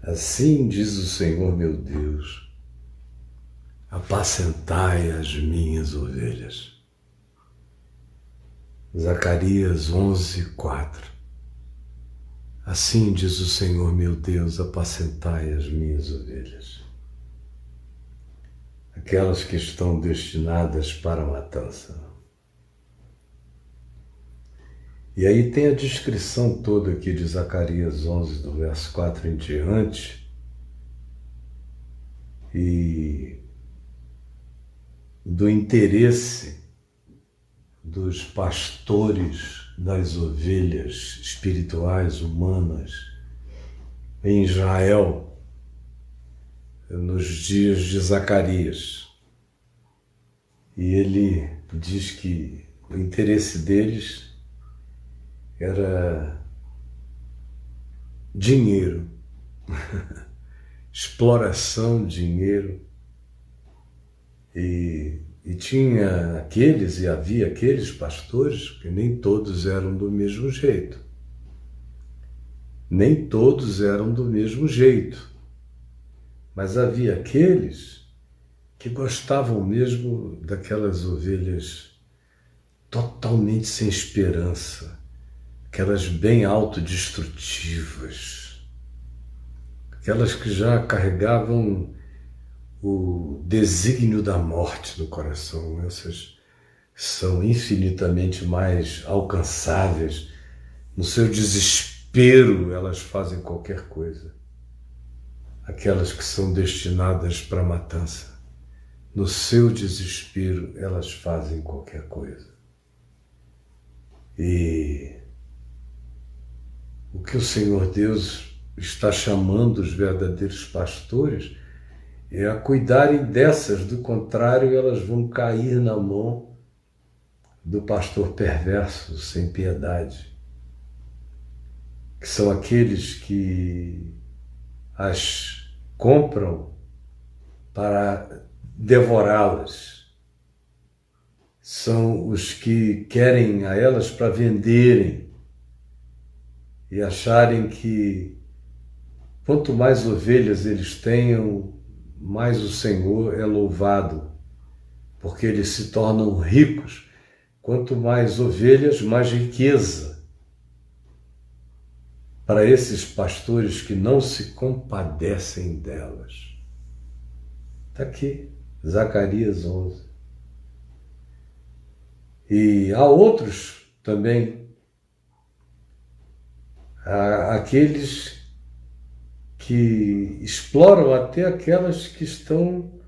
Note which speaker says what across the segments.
Speaker 1: Assim diz o Senhor meu Deus: apacentai as minhas ovelhas. Zacarias 11:4. Assim diz o Senhor meu Deus: apacentai as minhas ovelhas, aquelas que estão destinadas para a matança. E aí tem a descrição toda aqui de Zacarias 11, do verso 4 em diante, e do interesse dos pastores das ovelhas espirituais humanas em Israel nos dias de Zacarias. E ele diz que o interesse deles era dinheiro, exploração, dinheiro, e tinha aqueles, e havia aqueles pastores que nem todos eram do mesmo jeito. Nem todos eram do mesmo jeito. Mas havia aqueles que gostavam mesmo daquelas ovelhas totalmente sem esperança, aquelas bem autodestrutivas, aquelas que já carregavam o desígnio da morte no coração. Essas são infinitamente mais alcançáveis. No seu desespero, elas fazem qualquer coisa. Aquelas que são destinadas para a matança, no seu desespero, elas fazem qualquer coisa. E o que o Senhor Deus está chamando os verdadeiros pastores é a cuidarem dessas, do contrário, elas vão cair na mão do pastor perverso, sem piedade, que são aqueles que as compram para devorá-las, são os que querem a elas para venderem e acharem que quanto mais ovelhas eles tenham, mais o Senhor é louvado, porque eles se tornam ricos. Quanto mais ovelhas, mais riqueza. Para esses pastores que não se compadecem delas. Está aqui, Zacarias 11. E há outros também, aqueles que exploram até aquelas que estão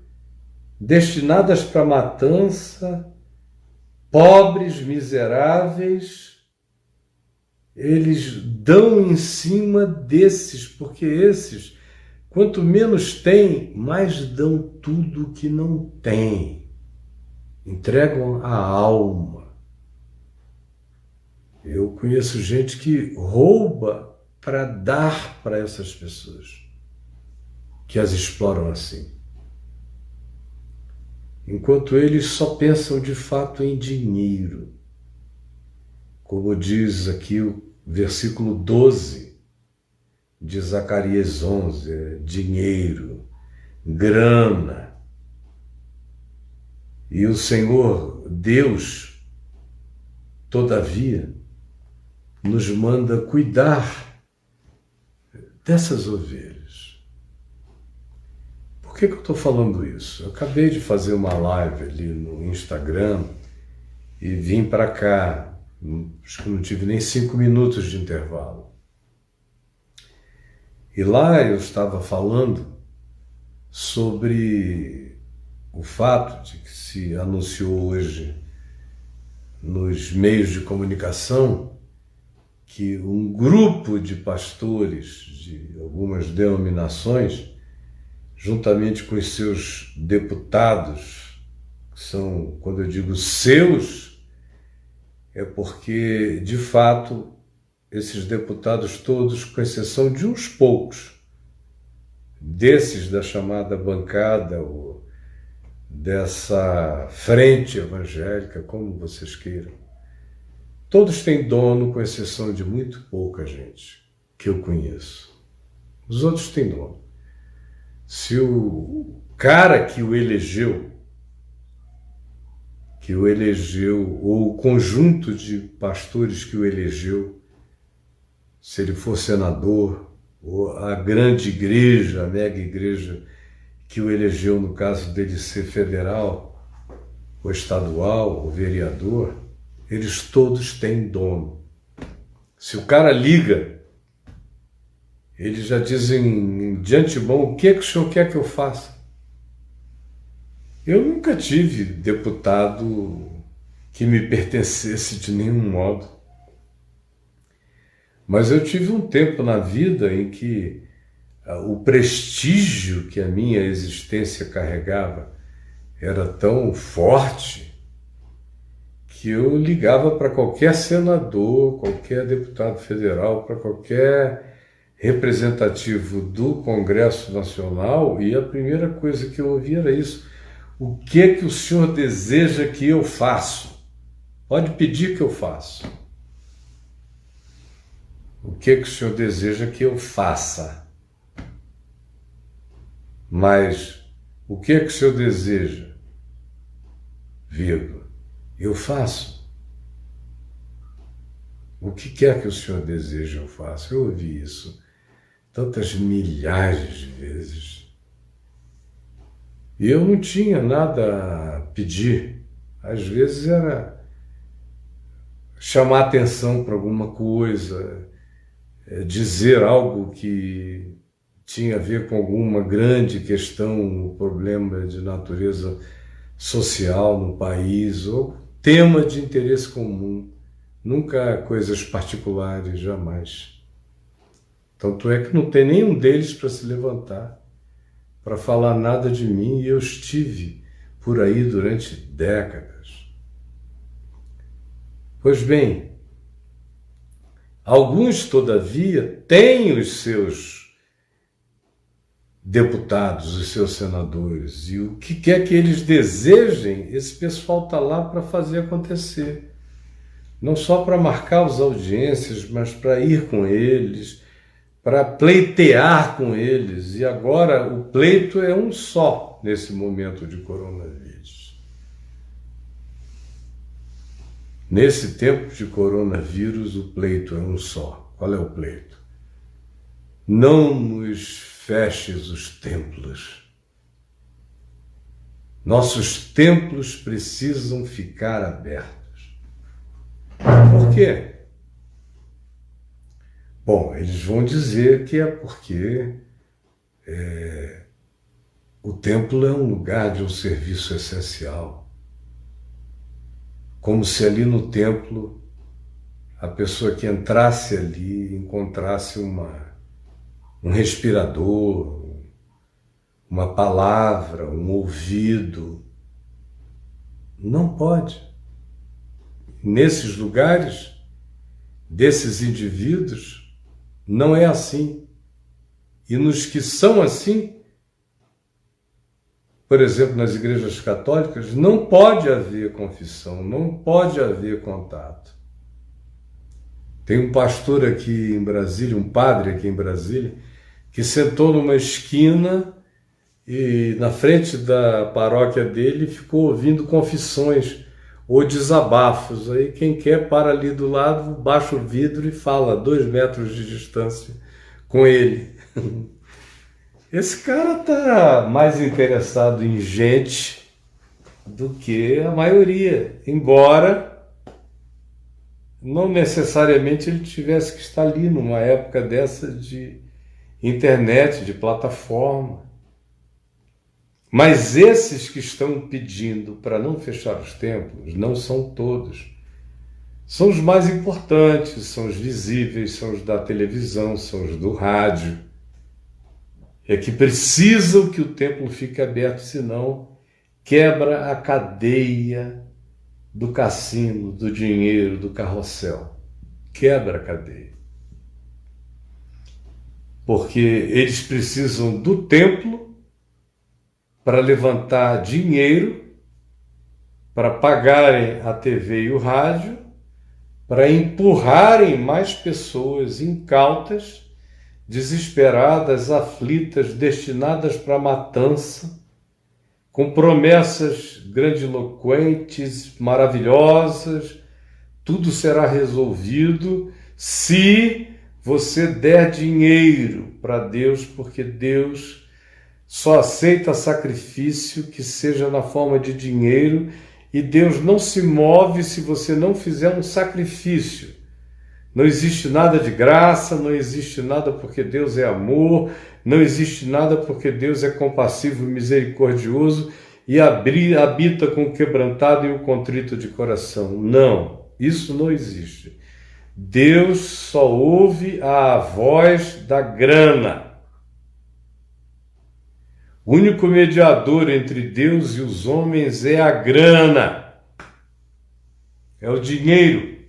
Speaker 1: destinadas para a matança, pobres, miseráveis. Eles dão em cima desses, porque esses, quanto menos têm, mais dão tudo que não têm. Entregam a alma. Eu conheço gente que rouba para dar para essas pessoas, que as exploram assim. Enquanto eles só pensam de fato em dinheiro. Como diz aqui o versículo 12 de Zacarias 11, dinheiro, grana. E o Senhor Deus, todavia, nos manda cuidar dessas ovelhas. Por que eu estou falando isso? Eu acabei de fazer uma live ali no Instagram e vim para cá. Acho que não tive nem 5 minutos de intervalo. E lá eu estava falando sobre o fato de que se anunciou hoje nos meios de comunicação que um grupo de pastores de algumas denominações, juntamente com os seus deputados, que são, quando eu digo seus, é porque, de fato, esses deputados todos, com exceção de uns poucos, desses da chamada bancada, ou dessa frente evangélica, como vocês queiram, todos têm dono, com exceção de muito pouca gente que eu conheço. Os outros têm dono. Se o cara que o elegeu, ou o conjunto de pastores que o elegeu, se ele for senador, ou a grande igreja, a mega igreja que o elegeu, no caso dele ser federal, ou estadual, ou vereador, eles todos têm dono. Se o cara liga, eles já dizem de antemão: o que é que o senhor quer que eu faça? Eu nunca tive deputado que me pertencesse de nenhum modo. Mas eu tive um tempo na vida em que o prestígio que a minha existência carregava era tão forte que eu ligava para qualquer senador, qualquer deputado federal, para qualquer representativo do Congresso Nacional, e a primeira coisa que eu ouvia era isso: o que é que o senhor deseja que eu faça? Pode pedir que eu faça. O que é que o senhor deseja que eu faça? Mas o que é que o senhor deseja? Vírgula. Eu faço. O que quer que o senhor deseja eu faço? Eu ouvi isso tantas milhares de vezes. E eu não tinha nada a pedir. Às vezes era chamar atenção para alguma coisa, dizer algo que tinha a ver com alguma grande questão, problema de natureza social no país, ou tema de interesse comum. Nunca coisas particulares, jamais. Tanto é que não tem nenhum deles para se levantar, para falar nada de mim, e eu estive por aí durante décadas. Pois bem, alguns, todavia, têm os seus deputados, os seus senadores, e o que quer que eles desejem, esse pessoal está lá para fazer acontecer. Não só para marcar as audiências, mas para ir com eles, para pleitear com eles. E agora o pleito é um só nesse momento de coronavírus. Nesse tempo de coronavírus, o pleito é um só. Qual é o pleito? Não nos feches os templos. Nossos templos precisam ficar abertos. Por quê? Bom, eles vão dizer que é porque o templo é um lugar de um serviço essencial. Como se ali no templo a pessoa que entrasse ali encontrasse um respirador, uma palavra, um ouvido. Não pode. Nesses lugares, desses indivíduos, não é assim. E nos que são assim, por exemplo, nas igrejas católicas, não pode haver confissão, não pode haver contato. Tem um pastor aqui em Brasília, um padre aqui em Brasília, que sentou numa esquina e na frente da paróquia dele ficou ouvindo confissões ou desabafos. Aí quem quer para ali do lado, baixa o vidro e fala a 2 metros de distância com ele. Esse cara está mais interessado em gente do que a maioria, embora não necessariamente ele tivesse que estar ali numa época dessa de internet, de plataforma. Mas esses que estão pedindo para não fechar os templos não são todos. São os mais importantes, são os visíveis, são os da televisão, são os do rádio. É que precisam que o templo fique aberto, senão quebra a cadeia do cassino, do dinheiro, do carrossel. Quebra a cadeia. Porque eles precisam do templo para levantar dinheiro, para pagarem a TV e o rádio, para empurrarem mais pessoas incautas desesperadas, aflitas, destinadas para a matança, com promessas grandiloquentes, maravilhosas. Tudo será resolvido se você der dinheiro para Deus, porque Deus só aceita sacrifício que seja na forma de dinheiro, e Deus não se move se você não fizer um sacrifício. Não existe nada de graça, não existe nada porque Deus é amor, não existe nada porque Deus é compassivo e misericordioso e habita com o quebrantado e o contrito de coração. Não, isso não existe. Deus só ouve a voz da grana. O único mediador entre Deus e os homens é a grana, é o dinheiro.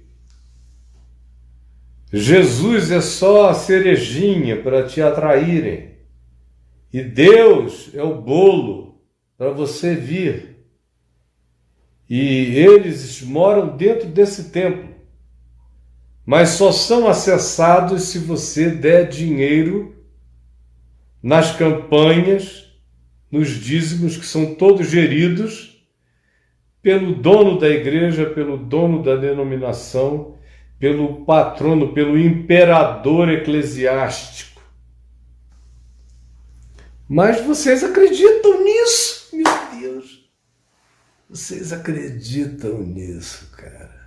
Speaker 1: Jesus é só a cerejinha para te atraírem, e Deus é o bolo para você vir. E eles moram dentro desse templo, mas só são acessados se você der dinheiro nas campanhas, nos dízimos, que são todos geridos pelo dono da igreja, pelo dono da denominação, pelo patrono, pelo imperador eclesiástico. Mas vocês acreditam nisso? Meu Deus! Vocês acreditam nisso, cara?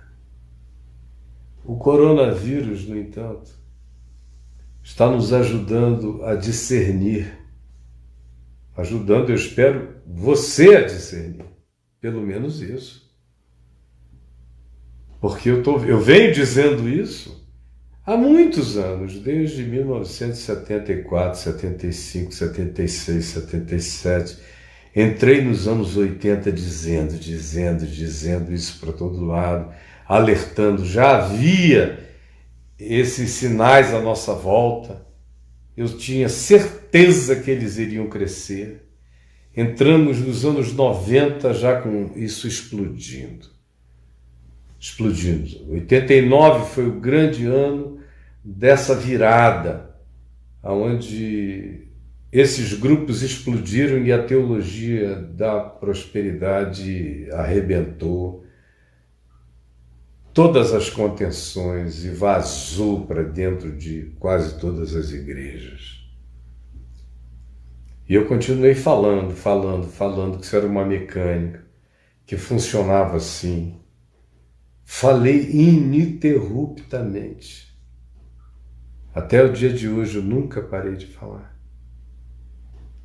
Speaker 1: O coronavírus, no entanto, está nos ajudando a discernir. Ajudando, eu espero, você a discernir. Pelo menos isso. Porque eu venho dizendo isso há muitos anos, desde 1974, 75, 76, 77. Entrei nos anos 80 dizendo isso para todo lado, alertando. Já havia esses sinais à nossa volta. Eu tinha certeza que eles iriam crescer. Entramos nos anos 90 já com isso explodindo. 89 foi o grande ano dessa virada, onde esses grupos explodiram e a teologia da prosperidade arrebentou todas as contenções e vazou para dentro de quase todas as igrejas. E eu continuei falando que isso era uma mecânica, que funcionava assim. Falei ininterruptamente. Até o dia de hoje eu nunca parei de falar.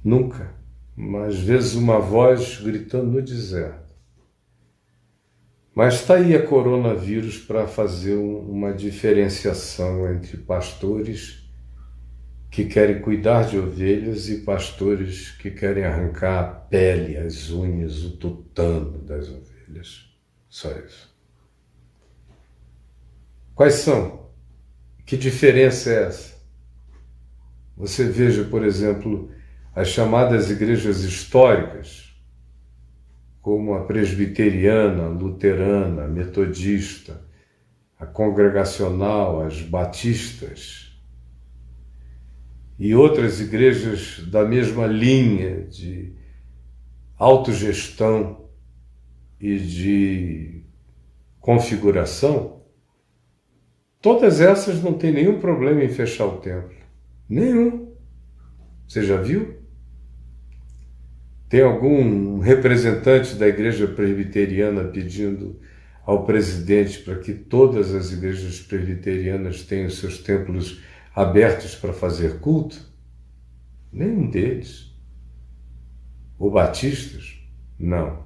Speaker 1: Nunca. Mas às vezes uma voz gritando no deserto. Mas está aí a coronavírus para fazer uma diferenciação entre pastores que querem cuidar de ovelhas e pastores que querem arrancar a pele, as unhas, o tutano das ovelhas. Só isso. Quais são? Que diferença é essa? Você veja, por exemplo, as chamadas igrejas históricas, como a presbiteriana, a luterana, a metodista, a congregacional, as batistas, e outras igrejas da mesma linha de autogestão e de configuração, todas essas não têm nenhum problema em fechar o templo. Nenhum. Você já viu? Tem algum representante da igreja presbiteriana pedindo ao presidente para que todas as igrejas presbiterianas tenham seus templos abertos para fazer culto? Nenhum deles. Ou batistas? Não.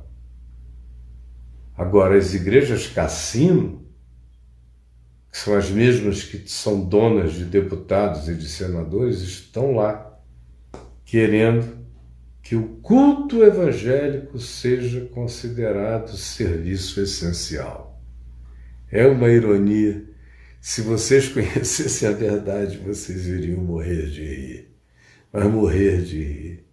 Speaker 1: Agora, as igrejas cassino, que são as mesmas que são donas de deputados e de senadores, estão lá querendo que o culto evangélico seja considerado serviço essencial. É uma ironia. Se vocês conhecessem a verdade, vocês iriam morrer de rir. Mas morrer de rir.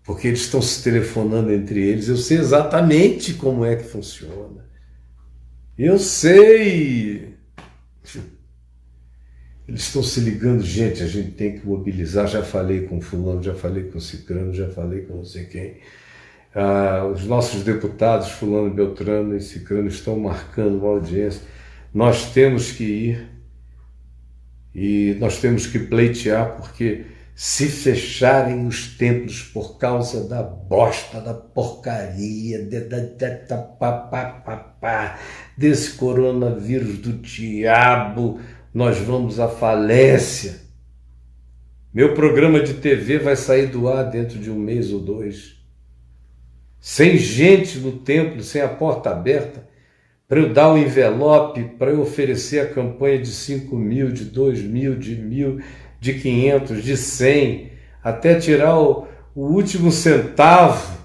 Speaker 1: Porque eles estão se telefonando entre eles. Eu sei exatamente como é que funciona. Eu sei. Eles estão se ligando, gente, a gente tem que mobilizar. Já falei com fulano, já falei com cicrano, já falei com não sei quem. Os nossos deputados, fulano, beltrano e cicrano, estão marcando uma audiência. Nós temos que ir e nós temos que pleitear, porque se fecharem os templos por causa da bosta, da porcaria, desse coronavírus do diabo, nós vamos à falência. Meu programa de TV vai sair do ar dentro de 1 mês ou 2. Sem gente no templo, sem a porta aberta, para eu dar o envelope, para eu oferecer a campanha de 5.000, de 2.000, de 1.000, de 500, de 100, até tirar o último centavo.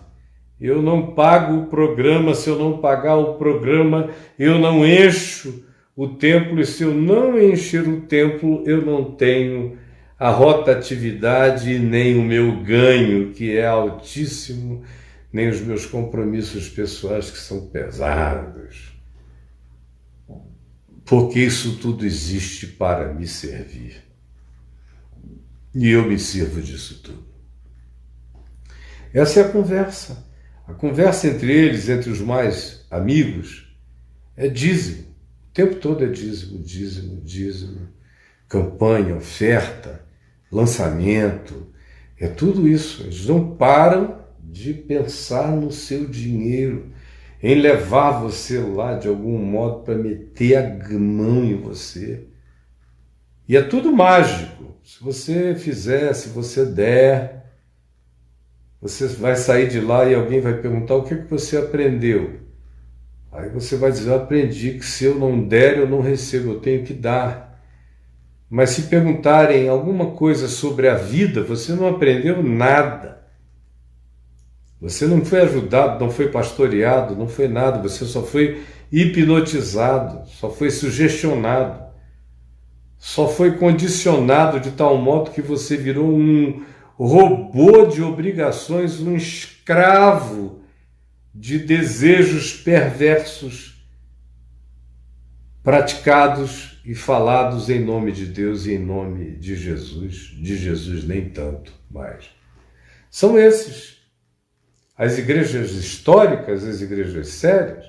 Speaker 1: Eu não pago o programa. Se eu não pagar o programa, eu não encho o templo, e se eu não encher o templo, eu não tenho a rotatividade e nem o meu ganho, que é altíssimo, nem os meus compromissos pessoais, que são pesados. Porque isso tudo existe para me servir. E eu me sirvo disso tudo. Essa é a conversa. A conversa entre eles, entre os mais amigos, é dízimo. O tempo todo é dízimo, dízimo, dízimo. Campanha, oferta, lançamento. É tudo isso. Eles não param de pensar no seu dinheiro, em levar você lá de algum modo para meter a mão em você. E é tudo mágico. Se você fizer, se você der, você vai sair de lá e alguém vai perguntar o que você aprendeu. Aí você vai dizer: eu aprendi que se eu não der, eu não recebo, eu tenho que dar. Mas se perguntarem alguma coisa sobre a vida, você não aprendeu nada. Você não foi ajudado, não foi pastoreado, não foi nada, você só foi hipnotizado, só foi sugestionado, só foi condicionado de tal modo que você virou um robô de obrigações, um escravo de desejos perversos praticados e falados em nome de Deus e em nome de Jesus nem tanto mais. São esses. As igrejas históricas, as igrejas sérias,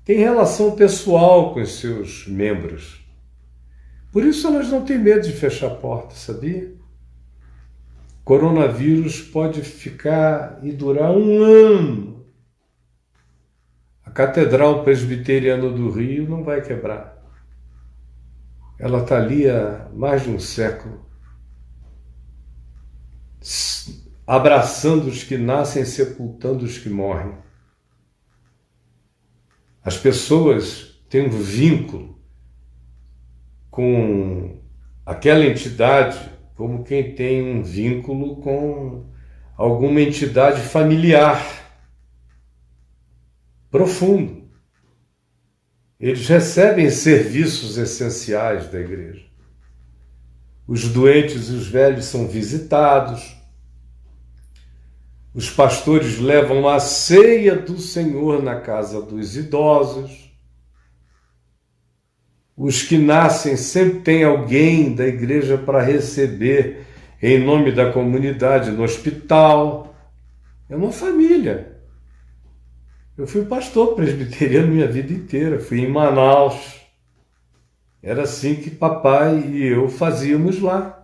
Speaker 1: têm relação pessoal com os seus membros. Por isso elas não têm medo de fechar a porta, sabia? Coronavírus pode ficar e durar 1 ano. A Catedral Presbiteriana do Rio não vai quebrar. Ela está ali há mais de um século, abraçando os que nascem, sepultando os que morrem. As pessoas têm um vínculo com aquela entidade como quem tem um vínculo com alguma entidade familiar profundo. Eles recebem serviços essenciais da igreja. Os doentes e os velhos são visitados. Os pastores levam a ceia do Senhor na casa dos idosos. Os que nascem sempre tem alguém da igreja para receber em nome da comunidade no hospital. É uma família. Eu fui pastor presbiteriano minha vida inteira. Fui em Manaus. Era assim que papai e eu fazíamos lá.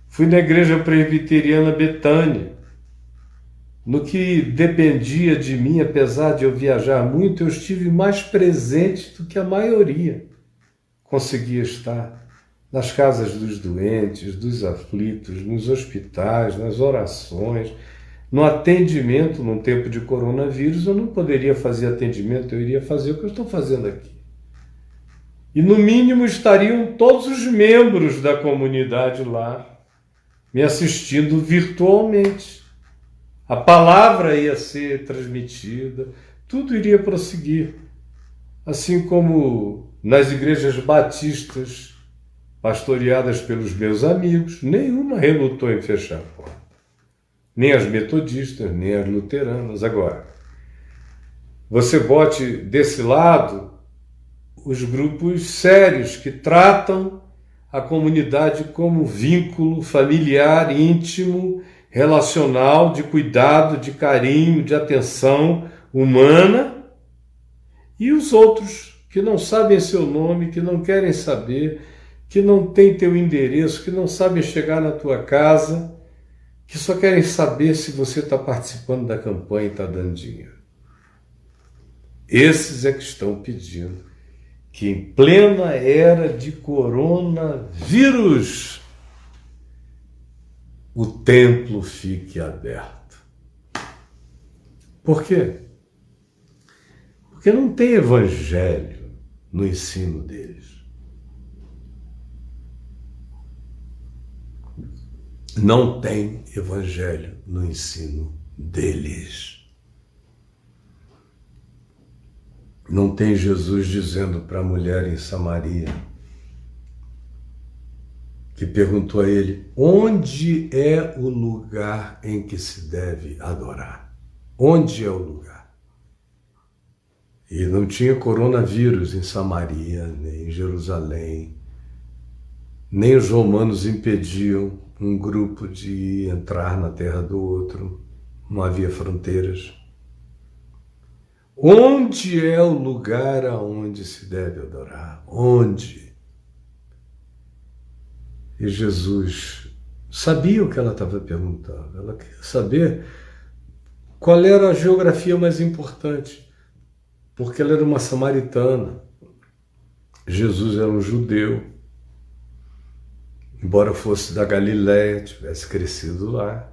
Speaker 1: Fui na igreja presbiteriana Betânia. No que dependia de mim, apesar de eu viajar muito, eu estive mais presente do que a maioria conseguia estar nas casas dos doentes, dos aflitos, nos hospitais, nas orações, no atendimento. Num tempo de coronavírus, eu não poderia fazer atendimento, eu iria fazer o que eu estou fazendo aqui. E no mínimo estariam todos os membros da comunidade lá, me assistindo virtualmente. A palavra ia ser transmitida, tudo iria prosseguir. Assim como nas igrejas batistas, pastoreadas pelos meus amigos, nenhuma relutou em fechar a porta. Nem as metodistas, nem as luteranas. Agora, você bote desse lado os grupos sérios que tratam a comunidade como vínculo familiar, íntimo, relacional, de cuidado, de carinho, de atenção humana, e os outros que não sabem seu nome, que não querem saber, que não têm teu endereço, que não sabem chegar na tua casa, que só querem saber se você está participando da campanha e está dando dinheiro. Esses é que estão pedindo que em plena era de coronavírus o templo fique aberto. Por quê? Porque não tem evangelho no ensino deles. Não tem evangelho no ensino deles. Não tem Jesus dizendo para a mulher em Samaria, que perguntou a ele, onde é o lugar em que se deve adorar? Onde é o lugar? E não tinha coronavírus em Samaria, nem em Jerusalém, nem os romanos impediam um grupo de entrar na terra do outro, não havia fronteiras. Onde é o lugar aonde se deve adorar? Onde? E Jesus sabia o que ela estava perguntando. Ela queria saber qual era a geografia mais importante, porque ela era uma samaritana. Jesus era um judeu, embora fosse da Galiléia, tivesse crescido lá.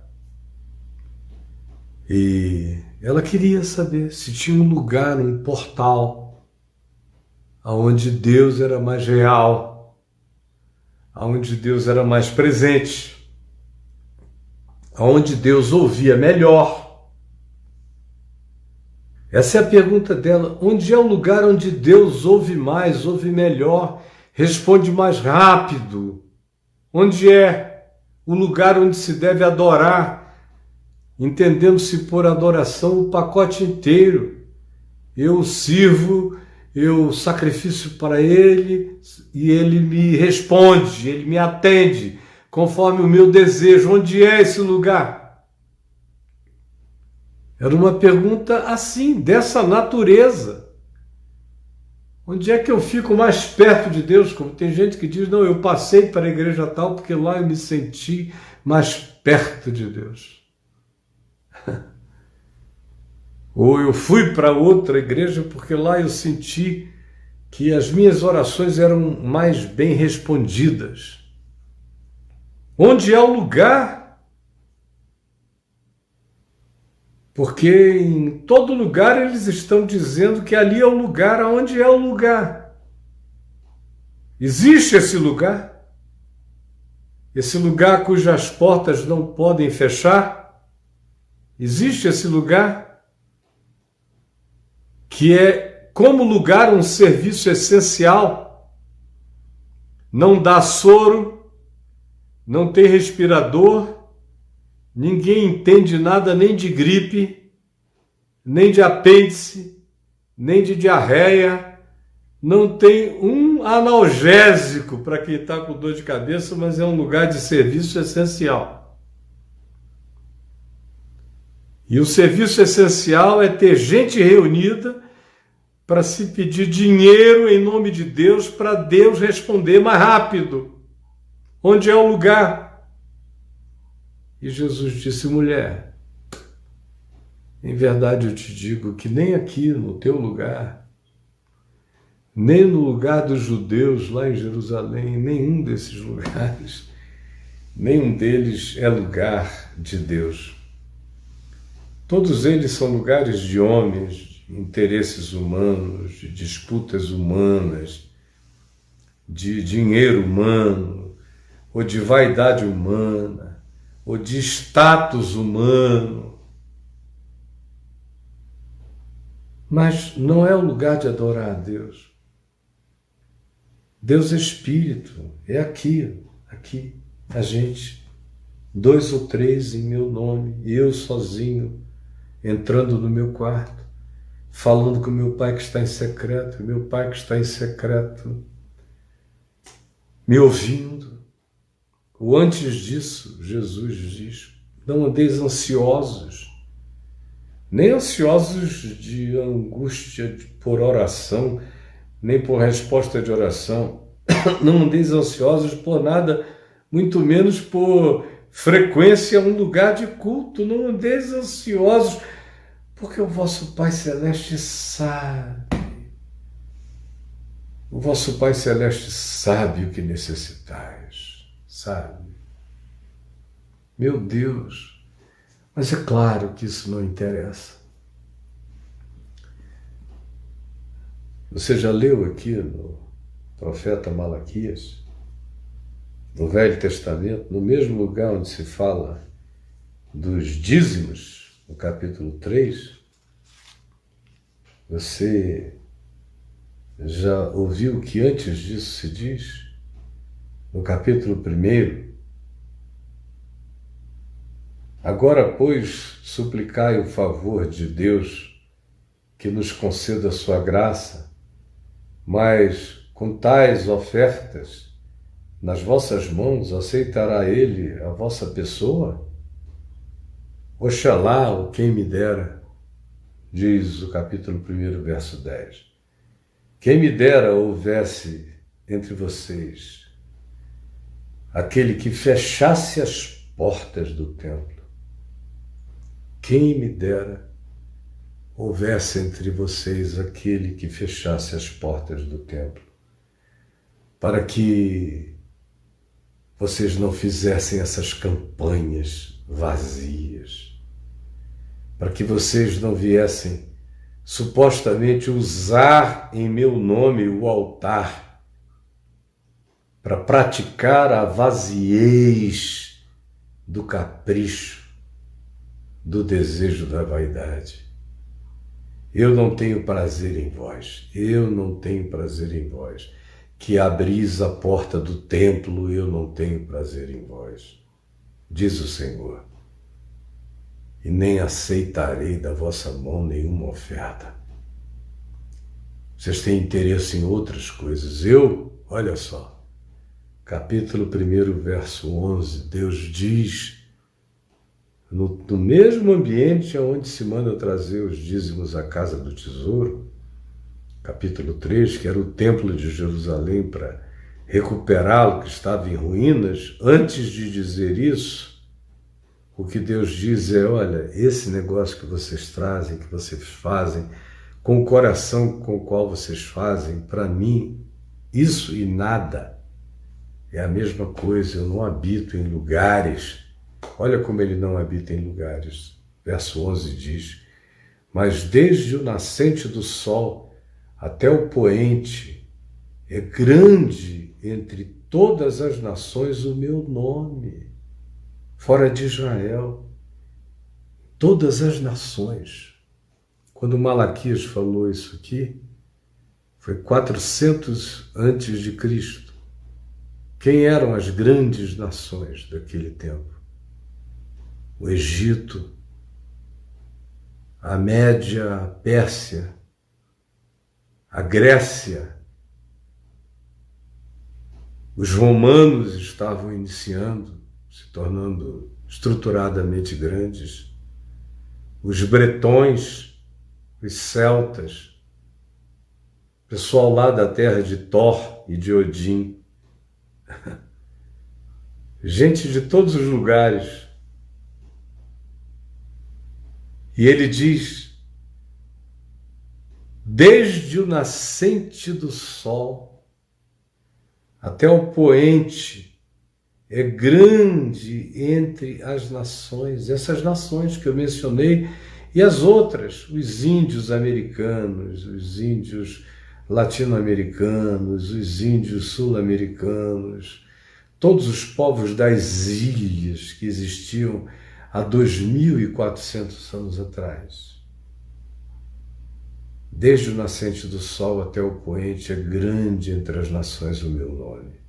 Speaker 1: E ela queria saber se tinha um lugar, um portal, aonde Deus era mais real, aonde Deus era mais presente, aonde Deus ouvia melhor. Essa é a pergunta dela. Onde é o lugar onde Deus ouve mais, ouve melhor, responde mais rápido? Onde é o lugar onde se deve adorar? Entendendo-se por adoração o pacote inteiro. Eu sirvo, eu sacrifício para Ele e Ele me responde, Ele me atende conforme o meu desejo. Onde é esse lugar? Era uma pergunta assim, dessa natureza. Onde é que eu fico mais perto de Deus? Como tem gente que diz, não, eu passei para a igreja tal porque lá eu me senti mais perto de Deus. Ou eu fui para outra igreja porque lá eu senti que as minhas orações eram mais bem respondidas. Onde é o lugar? Porque em todo lugar eles estão dizendo que ali é o lugar. Aonde é o lugar? Existe esse lugar? Esse lugar cujas portas não podem fechar? Existe esse lugar? Que é como lugar um serviço essencial, não dá soro, não tem respirador, ninguém entende nada nem de gripe, nem de apêndice, nem de diarreia, não tem um analgésico para quem está com dor de cabeça, mas é um lugar de serviço essencial. E o serviço essencial é ter gente reunida para se pedir dinheiro em nome de Deus, para Deus responder mais rápido. Onde é o lugar? E Jesus disse, mulher, em verdade eu te digo que nem aqui no teu lugar, nem no lugar dos judeus lá em Jerusalém, nenhum desses lugares, nenhum deles é lugar de Deus. Todos eles são lugares de homens, de interesses humanos, de disputas humanas, de dinheiro humano, ou de vaidade humana, ou de status humano. Mas não é o lugar de adorar a Deus. Deus é Espírito, é aqui, a gente, 2 ou 3 em meu nome, e eu sozinho, entrando no meu quarto, falando com o meu Pai que está em secreto, meu Pai que está em secreto me ouvindo. Ou antes disso, Jesus diz: não andeis ansiosos, nem ansiosos de angústia por oração, nem por resposta de oração. Não andeis ansiosos por nada, muito menos por frequência a um lugar de culto. Não andeis ansiosos, porque o vosso Pai Celeste sabe. O vosso Pai Celeste sabe o que necessitais, sabe? Meu Deus, mas é claro que isso não interessa. Você já leu aqui no profeta Malaquias, no Velho Testamento, no mesmo lugar onde se fala dos dízimos, no capítulo 3, você já ouviu que antes disso se diz? No capítulo 1, agora, pois, suplicai o favor de Deus que nos conceda a sua graça, mas com tais ofertas nas vossas mãos aceitará Ele a vossa pessoa? Oxalá, o quem me dera, diz o capítulo 1, verso 10. Quem me dera houvesse entre vocês aquele que fechasse as portas do templo. Quem me dera houvesse entre vocês aquele que fechasse as portas do templo, para que vocês não fizessem essas campanhas vazias, para que vocês não viessem supostamente usar em meu nome o altar para praticar a vaziez do capricho, do desejo da vaidade. Eu não tenho prazer em vós, eu não tenho prazer em vós. Que abris a porta do templo, eu não tenho prazer em vós, diz o Senhor. E nem aceitarei da vossa mão nenhuma oferta. Vocês têm interesse em outras coisas. Olha só, capítulo 1, verso 11, Deus diz, no mesmo ambiente onde se manda trazer os dízimos à casa do tesouro, capítulo 3, que era o templo de Jerusalém, para recuperá-lo, que estava em ruínas. Antes de dizer isso, o que Deus diz é: olha, esse negócio que vocês trazem, que vocês fazem, com o coração com o qual vocês fazem, para mim, isso e nada é a mesma coisa. Eu não habito em lugares. Olha como ele não habita em lugares. Verso 11 diz: mas desde o nascente do sol até o poente é grande entre todas as nações o meu nome. Fora de Israel, todas as nações. Quando Malaquias falou isso aqui, foi 400 antes de Cristo. Quem eram as grandes nações daquele tempo? O Egito, a Média, a Pérsia, a Grécia. Os romanos estavam iniciando, se tornando estruturadamente grandes. Os bretões, os celtas, pessoal lá da terra de Thor e de Odin. Gente de todos os lugares. E ele diz: desde o nascente do sol até o poente é grande entre as nações, essas nações que eu mencionei e as outras, os índios americanos, os índios latino-americanos, os índios sul-americanos, todos os povos das ilhas que existiam há 2.400 anos atrás. Desde o nascente do sol até o poente é grande entre as nações o meu nome.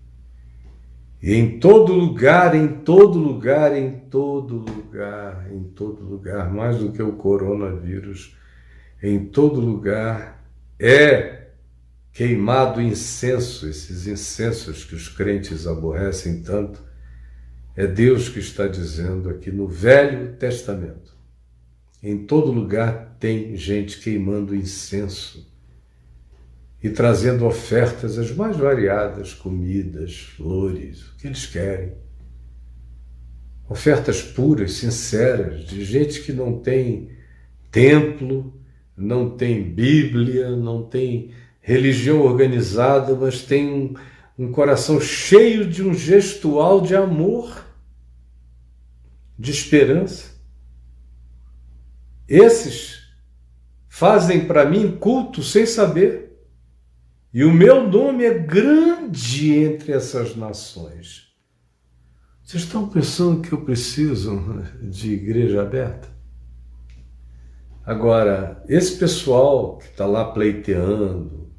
Speaker 1: E em todo lugar, em todo lugar, em todo lugar, em todo lugar, mais do que o coronavírus, em todo lugar é queimado incenso, esses incensos que os crentes aborrecem tanto. É Deus que está dizendo aqui no Velho Testamento. Em todo lugar tem gente queimando incenso e trazendo ofertas as mais variadas, comidas, flores, o que eles querem. Ofertas puras, sinceras, de gente que não tem templo, não tem Bíblia, não tem religião organizada, mas tem um coração cheio de um gestual de amor, de esperança. Esses fazem para mim culto sem saber. E o meu nome é grande entre essas nações. Vocês estão pensando que eu preciso de igreja aberta? Agora, esse pessoal que está lá pleiteando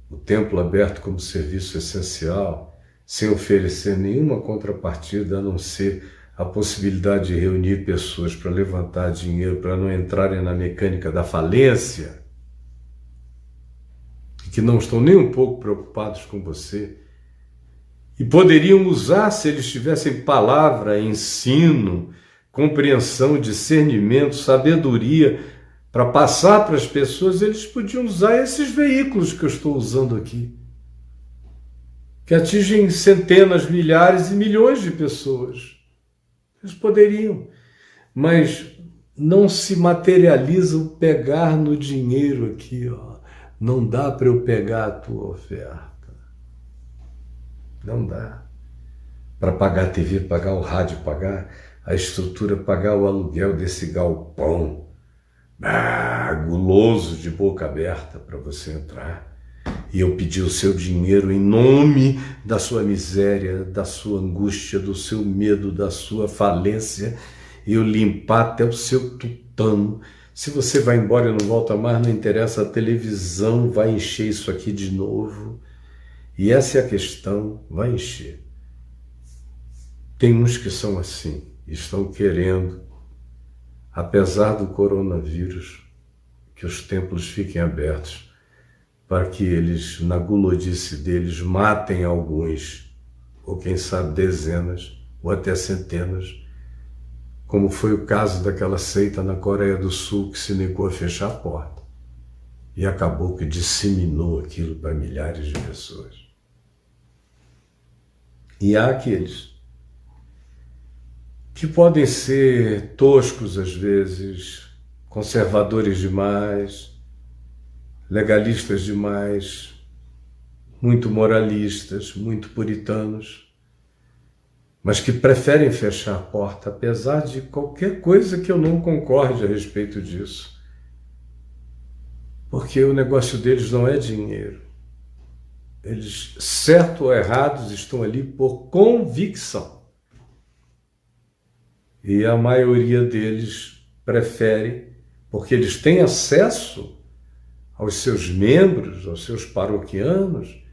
Speaker 1: o templo aberto como serviço essencial, sem oferecer nenhuma contrapartida, a não ser a possibilidade de reunir pessoas para levantar dinheiro, para não entrarem na mecânica da falência, e que não estão nem um pouco preocupados com você, e poderiam usar, se eles tivessem palavra, ensino, compreensão, discernimento, sabedoria, para passar para as pessoas, eles podiam usar esses veículos que eu estou usando aqui, que atingem centenas, milhares e milhões de pessoas. Eles poderiam, mas não se materializa o pegar no dinheiro aqui, ó. Não dá para eu pegar a tua oferta. Não dá. Para pagar a TV, pagar o rádio, pagar a estrutura, pagar o aluguel desse galpão. Guloso, de boca aberta para você entrar. E eu pedir o seu dinheiro em nome da sua miséria, da sua angústia, do seu medo, da sua falência, e eu limpar até o seu tutano. Se você vai embora e não volta mais, não interessa, a televisão vai encher isso aqui de novo. E essa é a questão, vai encher. Tem uns que são assim, estão querendo, apesar do coronavírus, que os templos fiquem abertos, para que eles, na gulodice deles, matem alguns, ou quem sabe dezenas, ou até centenas, como foi o caso daquela seita na Coreia do Sul que se negou a fechar a porta e acabou que disseminou aquilo para milhares de pessoas. E há aqueles que podem ser toscos às vezes, conservadores demais, legalistas demais, muito moralistas, muito puritanos, mas que preferem fechar a porta, apesar de qualquer coisa que eu não concorde a respeito disso. Porque o negócio deles não é dinheiro. Eles, certo ou errados, estão ali por convicção. E a maioria deles prefere, porque eles têm acesso aos seus membros, aos seus paroquianos,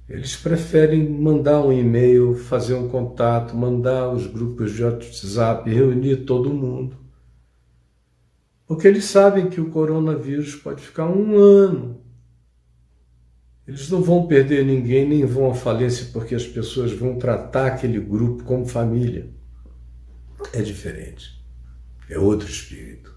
Speaker 1: eles preferem mandar um e-mail, fazer um contato, mandar os grupos de WhatsApp, reunir todo mundo. Porque eles sabem que o coronavírus pode ficar 1 ano. Eles não vão perder ninguém, nem vão à falência, porque as pessoas vão tratar aquele grupo como família. É diferente. É outro espírito.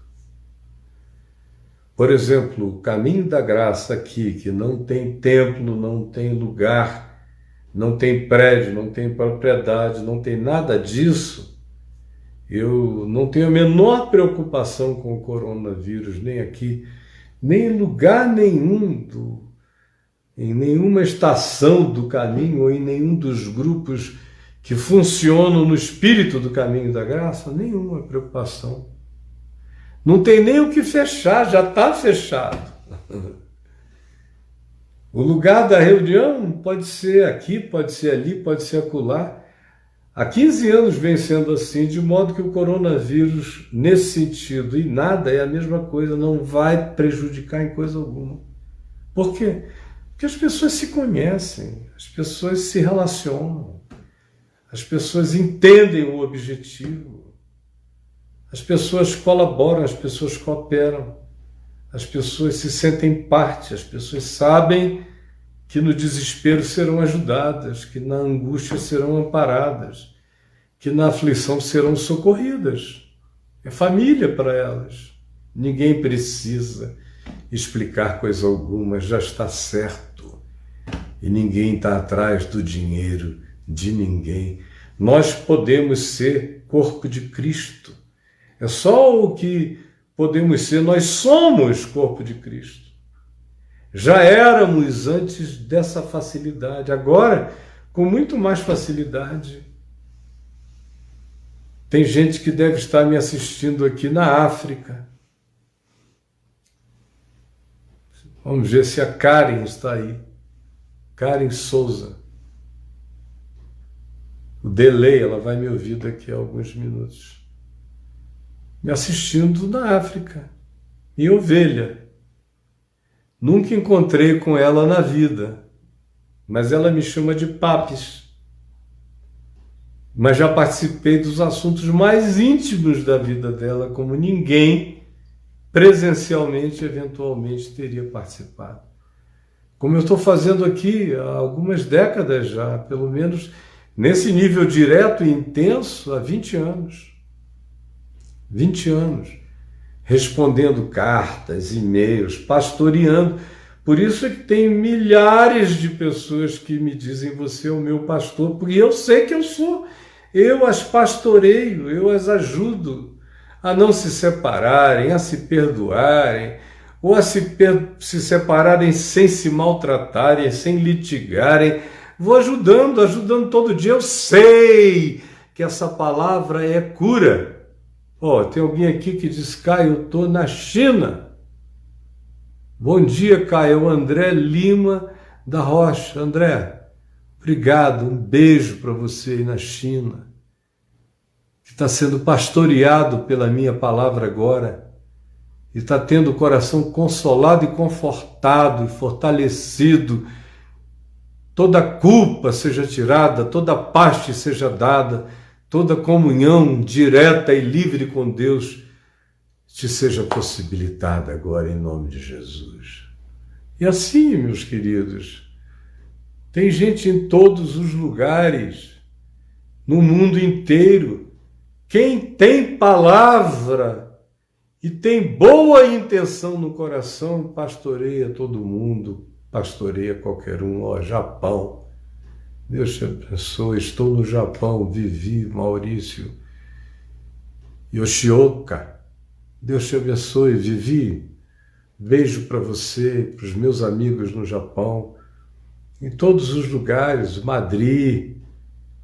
Speaker 1: Por exemplo, o Caminho da Graça aqui, que não tem templo, não tem lugar, não tem prédio, não tem propriedade, não tem nada disso, eu não tenho a menor preocupação com o coronavírus, nem aqui, nem em lugar nenhum, em nenhuma estação do caminho ou em nenhum dos grupos que funcionam no espírito do Caminho da Graça, nenhuma preocupação. Não tem nem o que fechar, já está fechado. O lugar da reunião pode ser aqui, pode ser ali, pode ser acolá. Há 15 anos vem sendo assim, de modo que o coronavírus, nesse sentido, e nada é a mesma coisa, não vai prejudicar em coisa alguma. Por quê? Porque as pessoas se conhecem, as pessoas se relacionam, as pessoas entendem o objetivo. As pessoas colaboram, as pessoas cooperam, as pessoas se sentem parte, as pessoas sabem que no desespero serão ajudadas, que na angústia serão amparadas, que na aflição serão socorridas. É família para elas. Ninguém precisa explicar coisa alguma, já está certo. E ninguém está atrás do dinheiro de ninguém. Nós podemos ser corpo de Cristo. É só o que podemos ser. Nós somos corpo de Cristo. Já éramos antes dessa facilidade. Agora, com muito mais facilidade. Tem gente que deve estar me assistindo aqui na África. Vamos ver se a Karen está aí. Karen Souza. O delay, ela vai me ouvir daqui a alguns minutos. Me assistindo na África. Em Ovelha. Nunca encontrei com ela na vida, mas ela me chama de Papis. Mas já participei dos assuntos mais íntimos da vida dela, como ninguém presencialmente, eventualmente, teria participado. Como eu estou fazendo aqui há algumas décadas já, pelo menos nesse nível direto e intenso, há 20 anos. 20 anos. Respondendo cartas, e-mails, pastoreando. Por isso é que tem milhares de pessoas que me dizem: você é o meu pastor, porque eu sei que eu sou. Eu as pastoreio, eu as ajudo a não se separarem, a se perdoarem, ou a se separarem sem se maltratarem, sem litigarem. Vou ajudando todo dia. Eu sei que essa palavra é cura. Tem alguém aqui que diz: Caio, eu estou na China. Bom dia, Caio. É o André Lima da Rocha. André, obrigado. Um beijo para você aí na China, que está sendo pastoreado pela minha palavra agora e está tendo o coração consolado e confortado e fortalecido. Toda culpa seja tirada, toda paz seja dada, toda comunhão direta e livre com Deus te seja possibilitada agora em nome de Jesus. E assim, meus queridos, tem gente em todos os lugares, no mundo inteiro. Quem tem palavra e tem boa intenção no coração, pastoreia todo mundo, pastoreia qualquer um. Japão. Deus te abençoe. Estou no Japão, Vivi, Maurício, Yoshioka. Deus te abençoe, Vivi. Beijo para você, para os meus amigos no Japão, em todos os lugares, Madrid.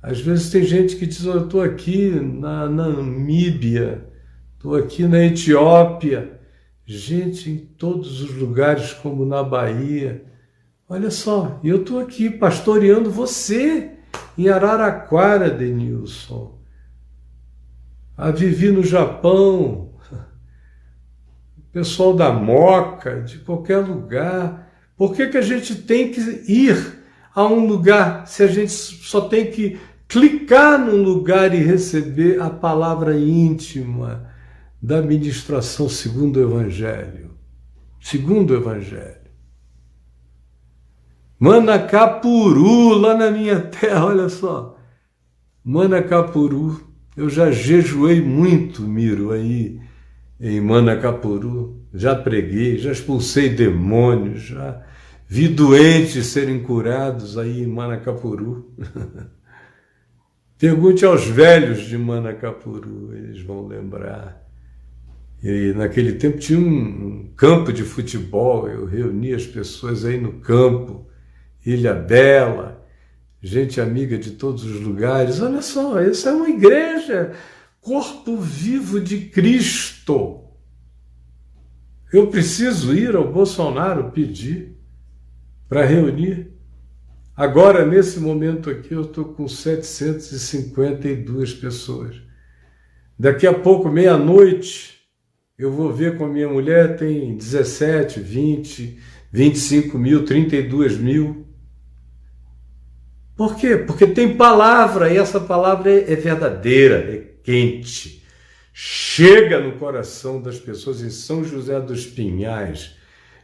Speaker 1: Às vezes tem gente que diz: eu estou aqui na Namíbia, estou aqui na Etiópia. Gente em todos os lugares, como na Bahia. Olha só, eu estou aqui pastoreando você em Araraquara, Denilson. A Vivi no Japão, o pessoal da Moca, de qualquer lugar. Por que a gente tem que ir a um lugar se a gente só tem que clicar num lugar e receber a palavra íntima da ministração segundo o Evangelho? Segundo o Evangelho. Manacapuru, lá na minha terra, olha só. Manacapuru, eu já jejuei muito, Miro, aí em Manacapuru. Já preguei, já expulsei demônios, já vi doentes serem curados aí em Manacapuru. Pergunte aos velhos de Manacapuru, eles vão lembrar. E naquele tempo tinha um campo de futebol, eu reunia as pessoas aí no campo, Ilha Bela, gente amiga de todos os lugares. Olha só, essa é uma igreja, corpo vivo de Cristo. Eu preciso ir ao Bolsonaro pedir para reunir. Agora, nesse momento aqui, eu estou com 752 pessoas. Daqui a pouco, meia-noite, eu vou ver com a minha mulher, tem 17, 20, 25 mil, 32 mil. Por quê? Porque tem palavra, e essa palavra é verdadeira, é quente, chega no coração das pessoas em São José dos Pinhais,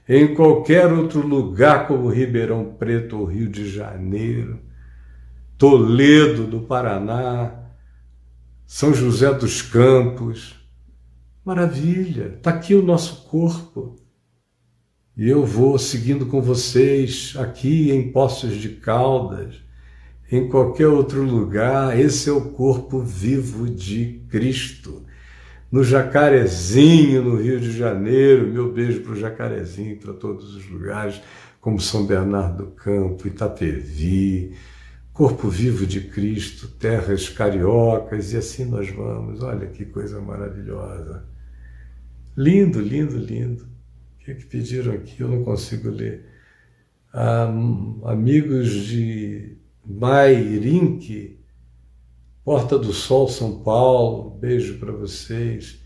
Speaker 1: em qualquer outro lugar como Ribeirão Preto ou Rio de Janeiro, Toledo do Paraná, São José dos Campos. Maravilha, está aqui o nosso corpo. E eu vou seguindo com vocês aqui em Poços de Caldas, em qualquer outro lugar. Esse é o corpo vivo de Cristo. No Jacarezinho, no Rio de Janeiro, meu beijo para o Jacarezinho, para todos os lugares, como São Bernardo do Campo, Itapevi, corpo vivo de Cristo, terras cariocas, e assim nós vamos. Olha que coisa maravilhosa. Lindo, lindo, lindo. O que pediram aqui? Eu não consigo ler. Amigos de Mairinque, Porta do Sol, São Paulo, beijo para vocês.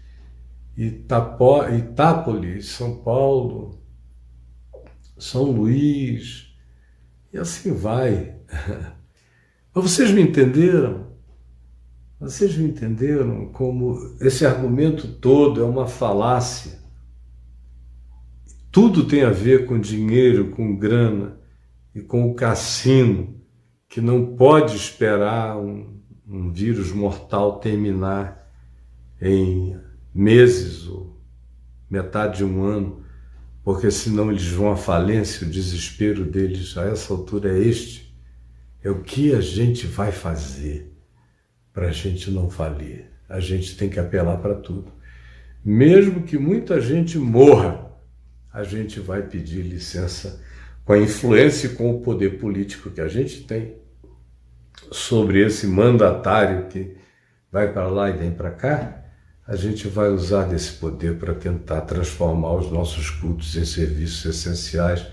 Speaker 1: Itápolis, São Paulo, São Luís, e assim vai. Mas vocês me entenderam? Vocês me entenderam como esse argumento todo é uma falácia? Tudo tem a ver com dinheiro, com grana e com o cassino, que não pode esperar um vírus mortal terminar em meses ou metade de um ano, porque senão eles vão à falência. O desespero deles a essa altura é este. É o que a gente vai fazer para a gente não falir. A gente tem que apelar para tudo. Mesmo que muita gente morra, a gente vai pedir licença com a influência e com o poder político que a gente tem sobre esse mandatário que vai para lá e vem para cá. A gente vai usar desse poder para tentar transformar os nossos cultos em serviços essenciais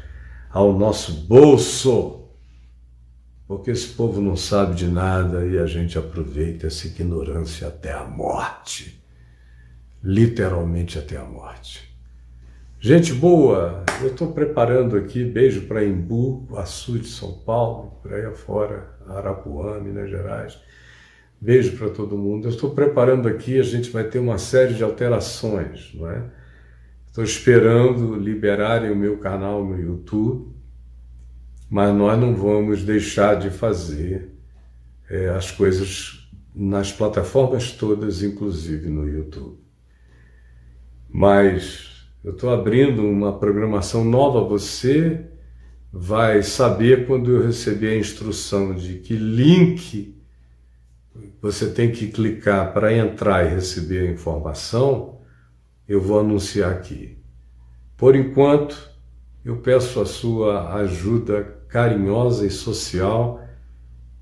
Speaker 1: ao nosso bolso, porque esse povo não sabe de nada e a gente aproveita essa ignorância até a morte, literalmente até a morte. Gente boa, eu estou preparando aqui, beijo para Embu, Açu de São Paulo, por aí afora, Arapuã, Minas Gerais. Beijo para todo mundo. Eu estou preparando aqui, a gente vai ter uma série de alterações, não é? Estou esperando liberarem o meu canal no YouTube, mas nós não vamos deixar de fazer as coisas nas plataformas todas, inclusive no YouTube. Mas eu estou abrindo uma programação nova. Você vai saber quando eu receber a instrução de que link você tem que clicar para entrar e receber a informação. Eu vou anunciar aqui. Por enquanto, eu peço a sua ajuda carinhosa e social,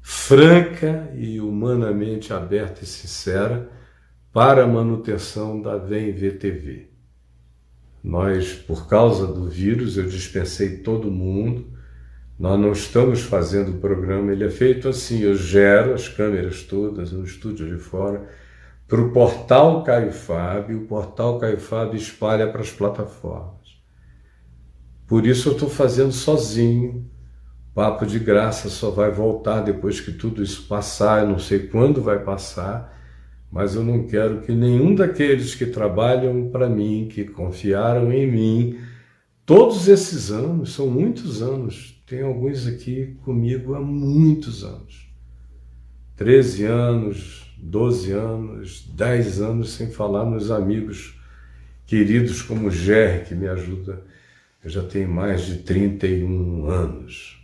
Speaker 1: franca e humanamente aberta e sincera para a manutenção da Vem Ver TV. Nós, por causa do vírus, eu dispensei todo mundo. Nós não estamos fazendo o programa, ele é feito assim, eu gero as câmeras todas no estúdio de fora para o portal Caio Fábio, o portal Caio Fábio espalha para as plataformas. Por isso eu estou fazendo sozinho. Papo de Graça só vai voltar depois que tudo isso passar, eu não sei quando vai passar, mas eu não quero que nenhum daqueles que trabalham para mim, que confiaram em mim, todos esses anos, são muitos anos, tem alguns aqui comigo há muitos anos, 13 anos, 12 anos, 10 anos, sem falar nos amigos queridos como o Ger, que me ajuda, eu já tenho mais de 31 anos.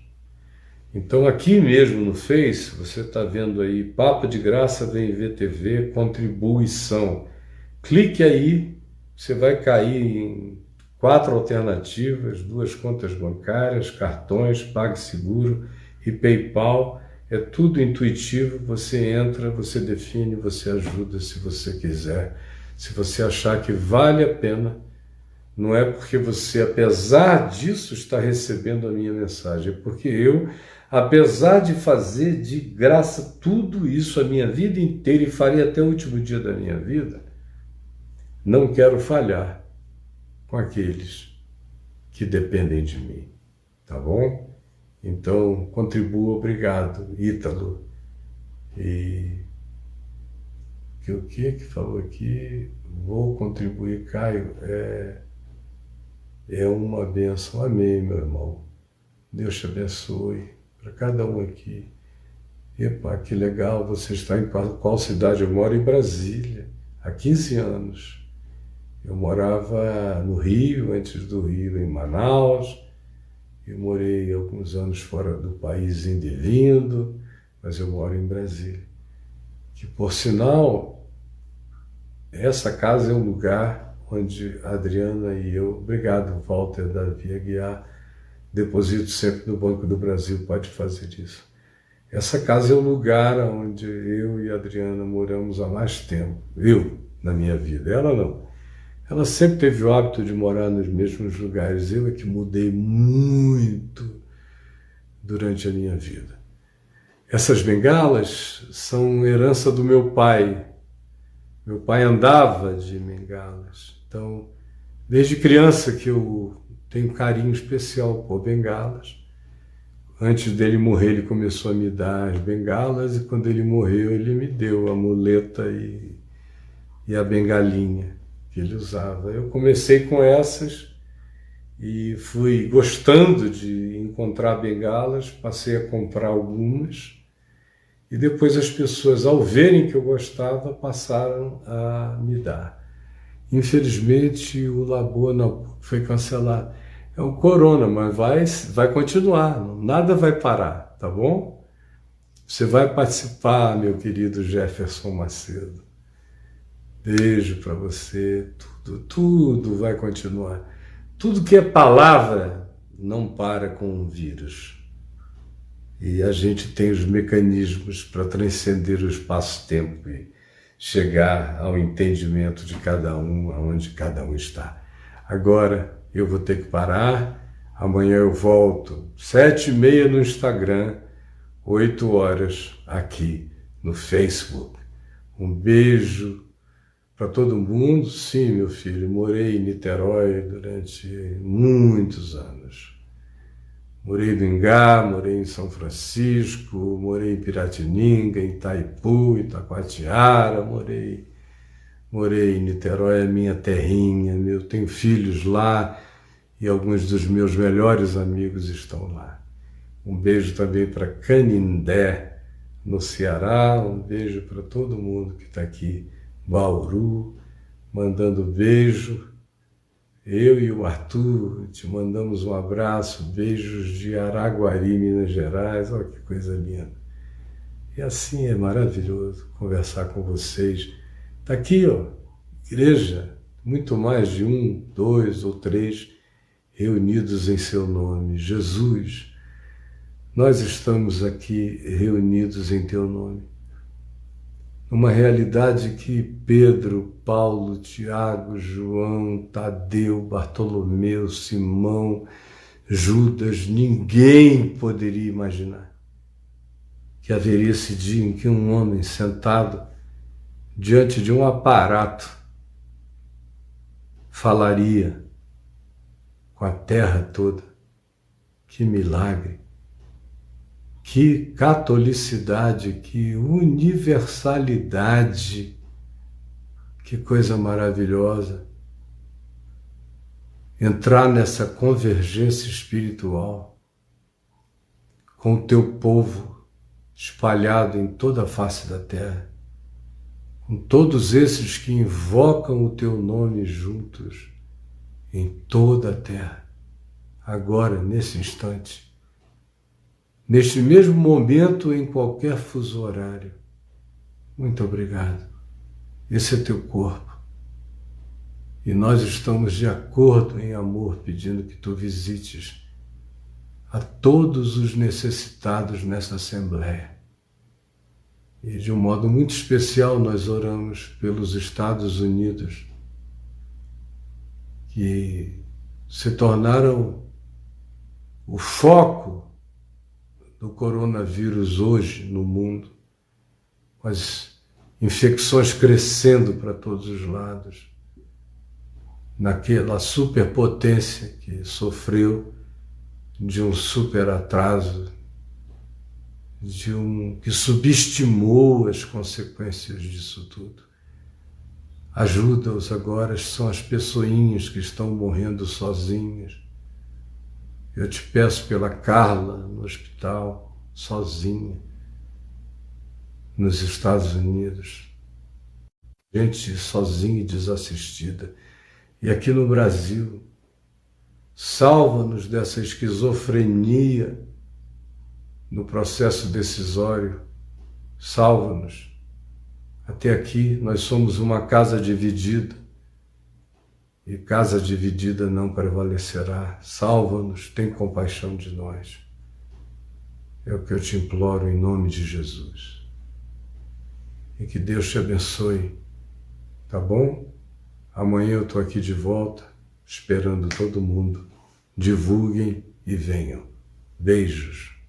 Speaker 1: Então aqui mesmo no Face, você está vendo aí, Papo de Graça Vem Ver TV, contribuição. Clique aí, você vai cair em 4 alternativas, 2 contas bancárias, cartões, PagSeguro e PayPal. É tudo intuitivo, você entra, você define, você ajuda se você quiser. Se você achar que vale a pena, não é porque você, apesar disso, está recebendo a minha mensagem, é porque eu, apesar de fazer de graça tudo isso a minha vida inteira e faria até o último dia da minha vida, não quero falhar com aqueles que dependem de mim, tá bom? Então, contribua, obrigado, Ítalo. E Que o que falou aqui? Vou contribuir, Caio. É uma bênção. Amém, meu irmão. Deus te abençoe. Para cada um aqui. Epa, que legal. Você está em qual cidade? Eu moro em Brasília. Há 15 anos. Eu morava no Rio, antes do Rio, em Manaus. Eu morei alguns anos fora do país, indo e vindo, mas eu moro em Brasília. Que, por sinal, essa casa é um lugar onde a Adriana e eu, obrigado, Walter, Davi Aguiar, deposito sempre no Banco do Brasil, pode fazer isso. Essa casa é um lugar onde eu e a Adriana moramos há mais tempo. Eu, na minha vida, ela não. Ela sempre teve o hábito de morar nos mesmos lugares. Eu é que mudei muito durante a minha vida. Essas bengalas são herança do meu pai. Meu pai andava de bengalas. Então, desde criança que eu tenho carinho especial por bengalas. Antes dele morrer, ele começou a me dar as bengalas e quando ele morreu, ele me deu a muleta e a bengalinha que ele usava. Eu comecei com essas e fui gostando de encontrar bengalas, passei a comprar algumas e depois as pessoas, ao verem que eu gostava, passaram a me dar. Infelizmente, o Labor foi cancelado. É o corona, mas vai continuar, nada vai parar, tá bom? Você vai participar, meu querido Jefferson Macedo. Beijo para você, tudo vai continuar. Tudo que é palavra não para com o vírus. E a gente tem os mecanismos para transcender o espaço-tempo e chegar ao entendimento de cada um, aonde cada um está. Agora eu vou ter que parar, amanhã eu volto, 7h30 no Instagram, 8 horas aqui no Facebook. Um beijo para todo mundo. Sim, meu filho, morei em Niterói durante muitos anos. Morei no Ingá, morei em São Francisco, morei em Piratininga, em Itaipu, Itacoatiara, morei em Niterói, a minha terrinha, eu tenho filhos lá e alguns dos meus melhores amigos estão lá. Um beijo também para Canindé, no Ceará, um beijo para todo mundo que está aqui, Bauru, mandando beijo. Eu e o Arthur te mandamos um abraço, beijos de Araguari, Minas Gerais, olha que coisa linda. E assim é maravilhoso conversar com vocês. Está aqui, ó, igreja, muito mais de 1, 2 ou 3 reunidos em seu nome. Jesus, nós estamos aqui reunidos em teu nome. Uma realidade que Pedro, Paulo, Tiago, João, Tadeu, Bartolomeu, Simão, Judas, ninguém poderia imaginar que haveria esse dia em que um homem sentado diante de um aparato falaria com a terra toda. Que milagre! Que catolicidade, que universalidade, que coisa maravilhosa. Entrar nessa convergência espiritual com o teu povo espalhado em toda a face da terra, com todos esses que invocam o teu nome juntos em toda a terra, agora, nesse instante. Neste mesmo momento, em qualquer fuso horário. Muito obrigado. Esse é teu corpo. E nós estamos de acordo em amor, pedindo que tu visites a todos os necessitados nessa Assembleia. E de um modo muito especial nós oramos pelos Estados Unidos, que se tornaram o foco do coronavírus hoje no mundo, com as infecções crescendo para todos os lados, naquela superpotência que sofreu de um super atraso, que subestimou as consequências disso tudo. Ajuda-os agora, são as pessoinhas que estão morrendo sozinhas. Eu te peço pela Carla no hospital, sozinha, nos Estados Unidos. Gente sozinha e desassistida. E aqui no Brasil, salva-nos dessa esquizofrenia no processo decisório. Salva-nos. Até aqui nós somos uma casa dividida. E casa dividida não prevalecerá. Salva-nos, tem compaixão de nós. É o que eu te imploro em nome de Jesus. E que Deus te abençoe, tá bom? Amanhã eu estou aqui de volta, esperando todo mundo. Divulguem e venham. Beijos.